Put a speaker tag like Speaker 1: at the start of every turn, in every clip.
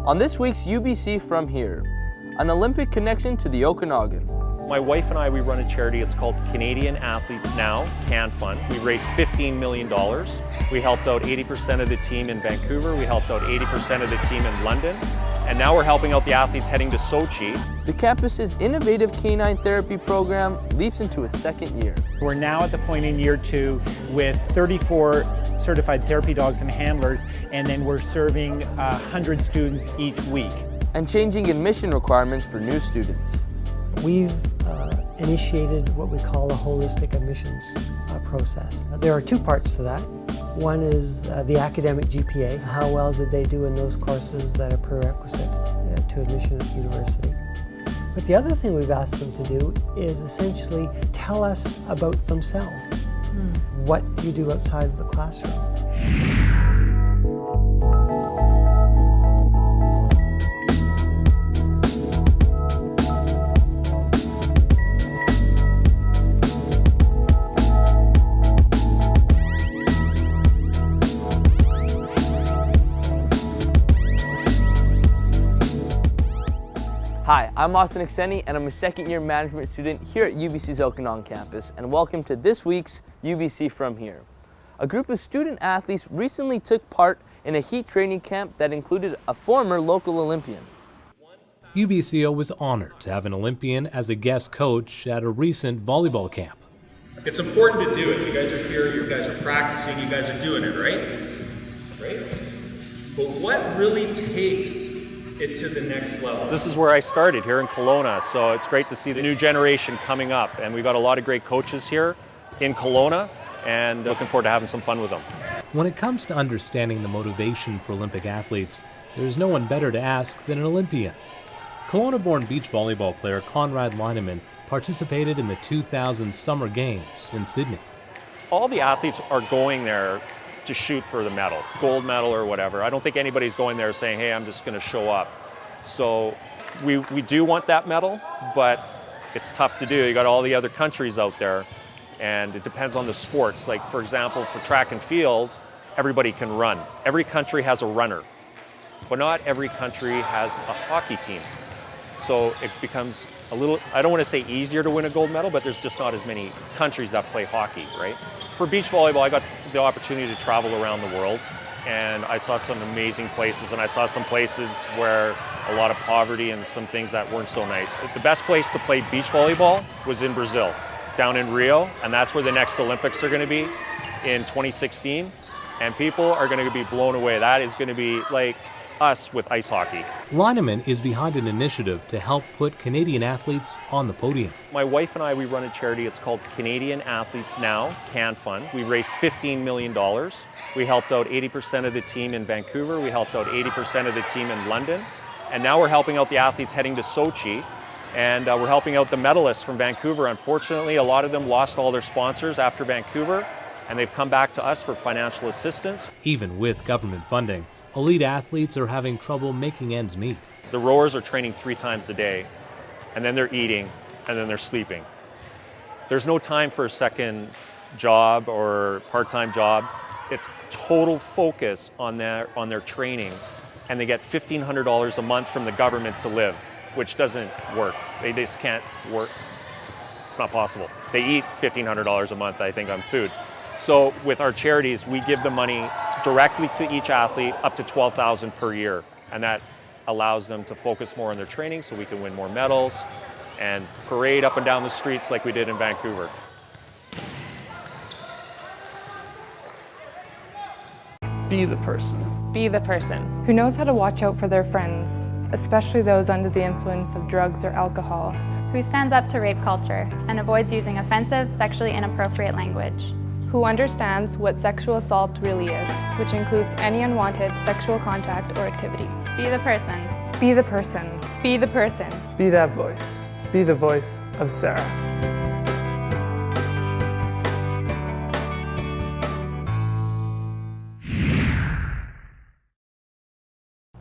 Speaker 1: On this week's UBC From Here, an Olympic connection to the Okanagan.
Speaker 2: My wife and I, we run a charity. It's called Canadian Athletes Now Can Fund. We raised $15 million. We helped out 80% of the team in Vancouver. We helped out 80% of the team in London. And now we're helping out the athletes heading to Sochi.
Speaker 1: The campus's innovative canine therapy program leaps into its second year.
Speaker 3: We're now at the point in year 2 with 34 certified therapy dogs and handlers, and then we're serving 100 students each week.
Speaker 1: And changing admission requirements for new students.
Speaker 4: We've initiated what we call a holistic admissions process. There are two parts to that. One is the academic GPA. How well did they do in those courses that are prerequisite to admission at the university? But the other thing we've asked them to do is essentially tell us about themselves. What do you do outside of the classroom?
Speaker 1: Hi, I'm Austin Exeni, and I'm a second-year management student here at UBC's Okanagan campus, and welcome to this week's UBC From Here. A group of student athletes recently took part in a heat training camp that included a former local Olympian.
Speaker 5: UBCO was honored to have an Olympian as a guest coach at a recent volleyball camp.
Speaker 6: It's important to do it. You guys are here, you guys are practicing, you guys are doing it, right? Right? But what really takes it to the next level?
Speaker 2: This is where I started, here in Kelowna, so it's great to see the new generation coming up. And we've got a lot of great coaches here in Kelowna, and looking forward to having some fun with them.
Speaker 5: When it comes to understanding the motivation for Olympic athletes, there's no one better to ask than an Olympian. Kelowna-born beach volleyball player Conrad Lineman participated in the 2000 Summer Games in Sydney.
Speaker 2: All the athletes are going there to shoot for the medal, gold medal or whatever. I don't think anybody's going there saying, hey, I'm just going to show up. So we do want that medal, but it's tough to do. You got all the other countries out there, and it depends on the sports. Like, for example, for track and field, everybody can run. Every country has a runner, but not every country has a hockey team. So it becomes a little, I don't want to say easier to win a gold medal, but there's just not as many countries that play hockey, right? For beach volleyball, I got the opportunity to travel around the world, and I saw some amazing places, and I saw some places where a lot of poverty and some things that weren't so nice. The best place to play beach volleyball was in Brazil, down in Rio, and that's where the next Olympics are going to be in 2016, and people are going to be blown away. That is going to be like us with ice hockey.
Speaker 5: Lineman is behind an initiative to help put Canadian athletes on the podium.
Speaker 2: My wife and I, we run a charity. It's called Canadian Athletes Now Can Fund. We raised $15 million. We helped out 80% of the team in Vancouver. We helped out 80% of the team in London. And now we're helping out the athletes heading to Sochi. And we're helping out the medalists from Vancouver. Unfortunately, a lot of them lost all their sponsors after Vancouver, and they've come back to us for financial assistance.
Speaker 5: Even with government funding, elite athletes are having trouble making ends meet.
Speaker 2: The rowers are training 3 times a day, and then they're eating, and then they're sleeping. There's no time for a second job or part-time job. It's total focus on their training, and they get $1,500 a month from the government to live, which doesn't work. They just can't work. It's not possible. They eat $1,500 a month, I think, on food. So with our charities, we give the money directly to each athlete, up to $12,000 per year, and that allows them to focus more on their training so we can win more medals and parade up and down the streets like we did in Vancouver.
Speaker 7: Be the person.
Speaker 8: Be the person who knows how to watch out for their friends, especially those under the influence of drugs or alcohol.
Speaker 9: Who stands up to rape culture and avoids using offensive, sexually inappropriate language.
Speaker 10: Who understands what sexual assault really is, which includes any unwanted sexual contact or activity.
Speaker 9: Be the person.
Speaker 8: Be the person.
Speaker 10: Be the person.
Speaker 7: Be that voice. Be the voice of Sarah.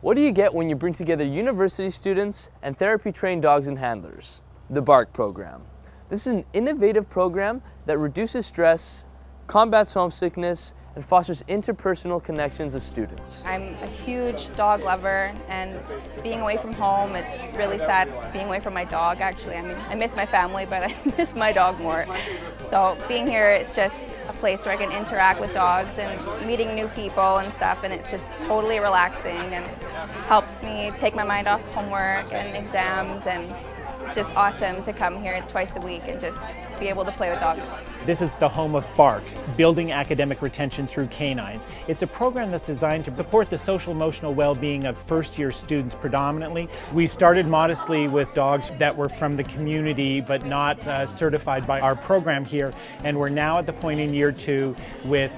Speaker 1: What do you get when you bring together university students and therapy-trained dogs and handlers? The BARK program. This is an innovative program that reduces stress, combats homesickness, and fosters interpersonal connections of students.
Speaker 11: I'm a huge dog lover, and being away from home, it's really sad being away from my dog actually. I mean, I miss my family, but I miss my dog more. So being here, it's just a place where I can interact with dogs and meeting new people and stuff, and it's just totally relaxing and helps me take my mind off homework and exams, and it's just awesome to come here twice a week and just be able to play with dogs.
Speaker 3: This is the home of BARK, Building Academic Retention Through Canines. It's a program that's designed to support the social emotional well-being of first-year students predominantly. We started modestly with dogs that were from the community but not certified by our program here, and we're now at the point in year 2 with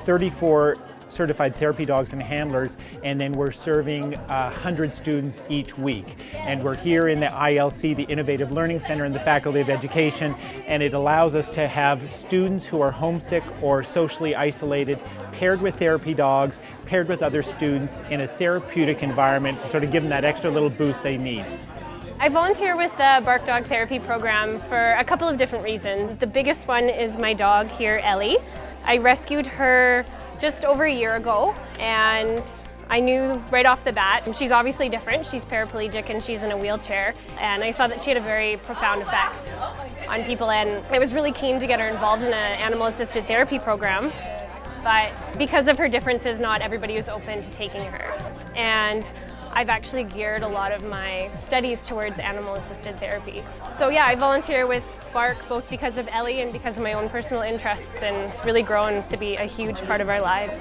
Speaker 3: 34 certified therapy dogs and handlers, and then we're serving 100 students each week. And we're here in the ILC, the Innovative Learning Center, in the Faculty of Education, and it allows us to have students who are homesick or socially isolated paired with therapy dogs, paired with other students in a therapeutic environment to sort of give them that extra little boost they need.
Speaker 12: I volunteer with the Bark Dog Therapy Program for a couple of different reasons. The biggest one is my dog here, Ellie. I rescued her just over a year ago, and I knew right off the bat, she's obviously different. She's paraplegic and she's in a wheelchair, and I saw that she had a very profound effect on people, and I was really keen to get her involved in an animal-assisted therapy program, but because of her differences, not everybody was open to taking her. And I've actually geared a lot of my studies towards animal-assisted therapy. So yeah, I volunteer with Bark both because of Ellie and because of my own personal interests, and it's really grown to be a huge part of our lives.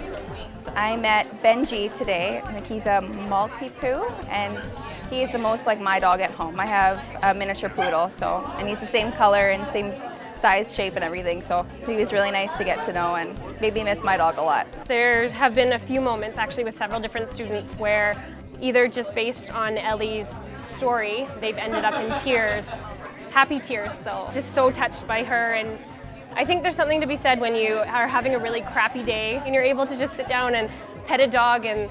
Speaker 11: I met Benji today. I think he's a Maltipoo, and he is the most like my dog at home. I have a miniature poodle, and he's the same color and same size, shape, and everything, so he was really nice to get to know and made me miss my dog a lot.
Speaker 12: There have been a few moments actually with several different students where either just based on Ellie's story, they've ended up in tears, happy tears though, just so touched by her. And I think there's something to be said when you are having a really crappy day and you're able to just sit down and pet a dog, and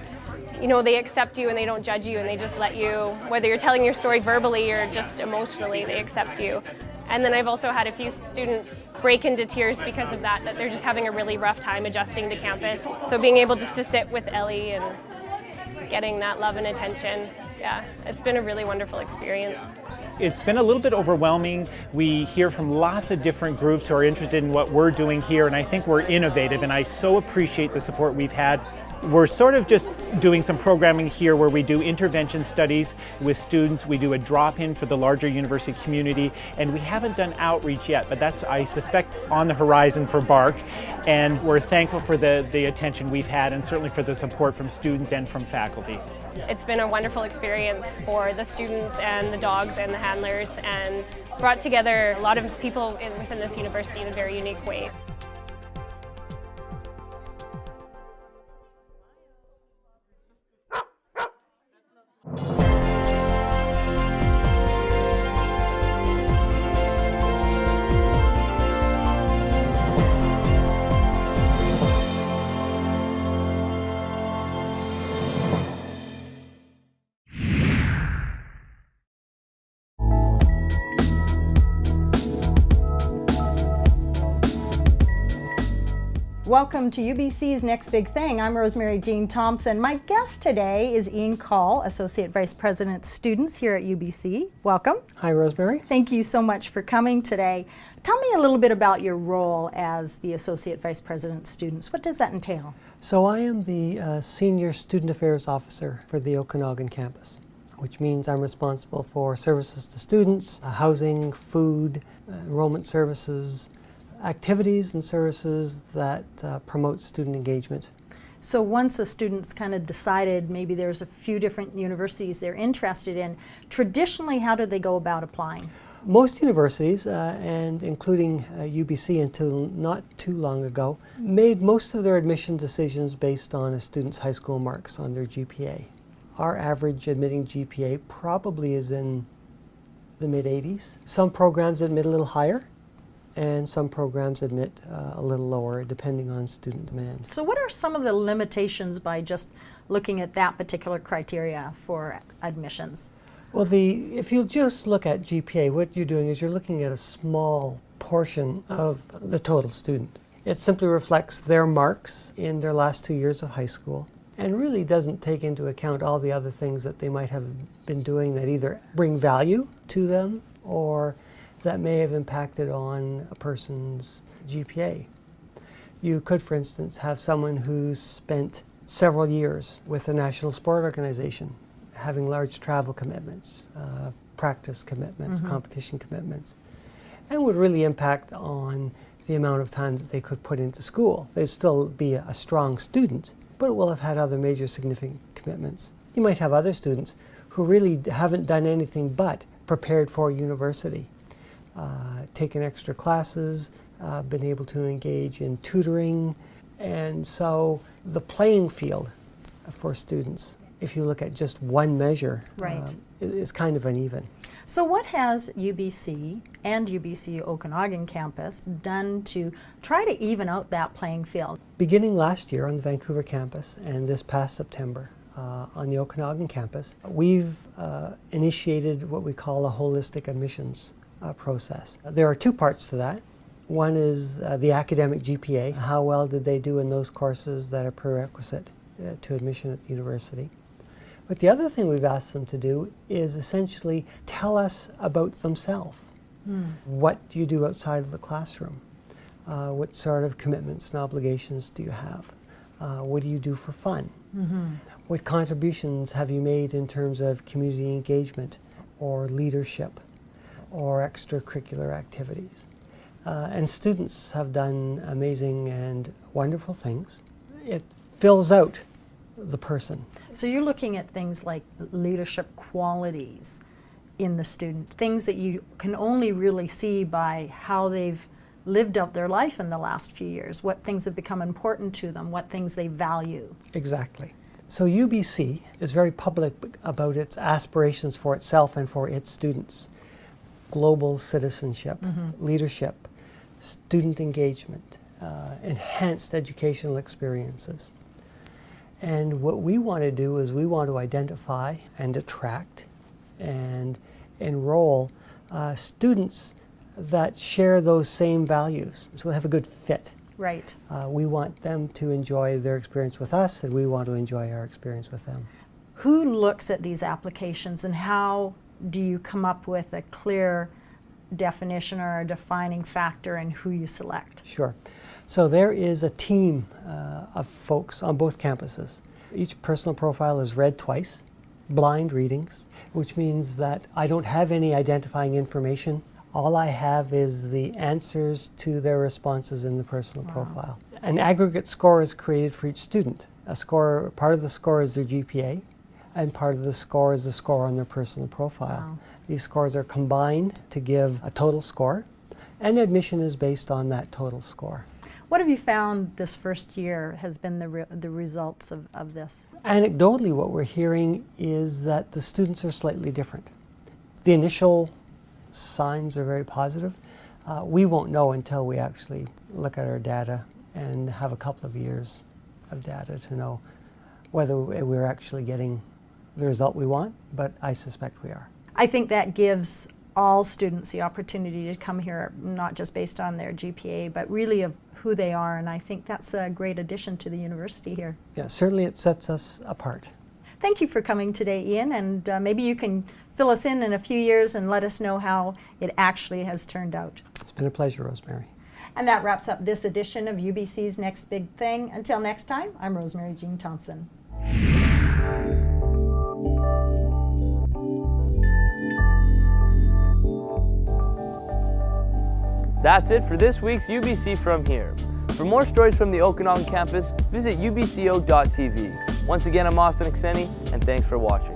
Speaker 12: you know, they accept you and they don't judge you, and they just let you, whether you're telling your story verbally or just emotionally, they accept you. And then I've also had a few students break into tears because of that they're just having a really rough time adjusting to campus. So being able just to sit with Ellie and getting that love and attention, yeah, it's been a really wonderful experience.
Speaker 3: It's been a little bit overwhelming. We hear from lots of different groups who are interested in what we're doing here, and I think we're innovative, and I so appreciate the support we've had. We're sort of just doing some programming here where we do intervention studies with students. We do a drop-in for the larger university community, and we haven't done outreach yet, but that's, I suspect, on the horizon for Bark. And we're thankful for the attention we've had, and certainly for the support from students and from faculty.
Speaker 12: It's been a wonderful experience for the students and the dogs and the handlers, and brought together a lot of people within this university in a very unique way.
Speaker 13: Welcome to UBC's Next Big Thing. I'm Rosemary Jean Thompson. My guest today is Ian Call, Associate Vice President Students here at UBC. Welcome.
Speaker 4: Hi, Rosemary.
Speaker 13: Thank you so much for coming today. Tell me a little bit about your role as the Associate Vice President Students. What does that entail?
Speaker 4: So I am the Senior Student Affairs Officer for the Okanagan campus, which means I'm responsible for services to students, housing, food, enrollment services, activities and services that promote student engagement.
Speaker 13: So once a student's kind of decided maybe there's a few different universities they're interested in, traditionally how do they go about applying?
Speaker 4: Most universities, and including UBC until not too long ago, made most of their admission decisions based on a student's high school marks on their GPA. Our average admitting GPA probably is in the mid-80s. Some programs admit a little higher, and some programs admit a little lower, depending on student demands.
Speaker 13: So what are some of the limitations by just looking at that particular criteria for admissions?
Speaker 4: Well, if you just look at GPA, what you're doing is you're looking at a small portion of the total student. It simply reflects their marks in their last 2 years of high school and really doesn't take into account all the other things that they might have been doing that either bring value to them or that may have impacted on a person's GPA. You could, for instance, have someone who's spent several years with a national sport organization, having large travel commitments, practice commitments, competition commitments, and would really impact on the amount of time that they could put into school. They'd still be a strong student, but will have had other major significant commitments. You might have other students who really haven't done anything but prepared for university, taken extra classes, been able to engage in tutoring, and so the playing field for students, if you look at just one measure, is kind of uneven.
Speaker 13: So what has UBC and UBC Okanagan campus done to try to even out that playing field?
Speaker 4: Beginning last year on the Vancouver campus and this past September on the Okanagan campus, we've initiated what we call a holistic admissions process. There are two parts to that. One is the academic GPA. How well did they do in those courses that are prerequisite to admission at the university? But the other thing we've asked them to do is essentially tell us about themselves. What do you do outside of the classroom? What sort of commitments and obligations do you have? What do you do for fun? What contributions have you made in terms of community engagement or leadership or extracurricular activities? And students have done amazing and wonderful things. It fills out the person.
Speaker 13: So you're looking at things like leadership qualities in the student, things that you can only really see by how they've lived out their life in the last few years, what things have become important to them, what things they value.
Speaker 4: Exactly. So UBC is very public about its aspirations for itself and for its students. Global citizenship, leadership, student engagement, enhanced educational experiences. And what we want to do is we want to identify and attract and enroll students that share those same values, so they have a good fit.
Speaker 13: Right.
Speaker 4: We want them to enjoy their experience with us, and we want to enjoy our experience with them.
Speaker 13: Who looks at these applications, and how do you come up with a clear definition or a defining factor in who you select?
Speaker 4: Sure. So there is a team of folks on both campuses. Each personal profile is read twice, blind readings, which means that I don't have any identifying information. All I have is the answers to their responses in the personal profile. An aggregate score is created for each student. A score, part of the score is their GPA, and part of the score is the score on their personal profile. These scores are combined to give a total score, and admission is based on that total score.
Speaker 13: What have you found this first year has been the results of this?
Speaker 4: Anecdotally, what we're hearing is that the students are slightly different. The initial signs are very positive. We won't know until we actually look at our data and have a couple of years of data to know whether we're actually getting the result we want, but I suspect we are.
Speaker 13: I think that gives all students the opportunity to come here, not just based on their GPA, but really of who they are, and I think that's a great addition to the university here.
Speaker 4: Yeah, certainly it sets us apart.
Speaker 13: Thank you for coming today, Ian, and maybe you can fill us in a few years and let us know how it actually has turned out.
Speaker 4: It's been a pleasure, Rosemary.
Speaker 13: And that wraps up this edition of UBC's Next Big Thing. Until next time, I'm Rosemary Jean Thompson.
Speaker 1: That's it for this week's UBC From Here. For more stories from the Okanagan campus, visit ubco.tv. Once again, I'm Okanagan, and thanks for watching.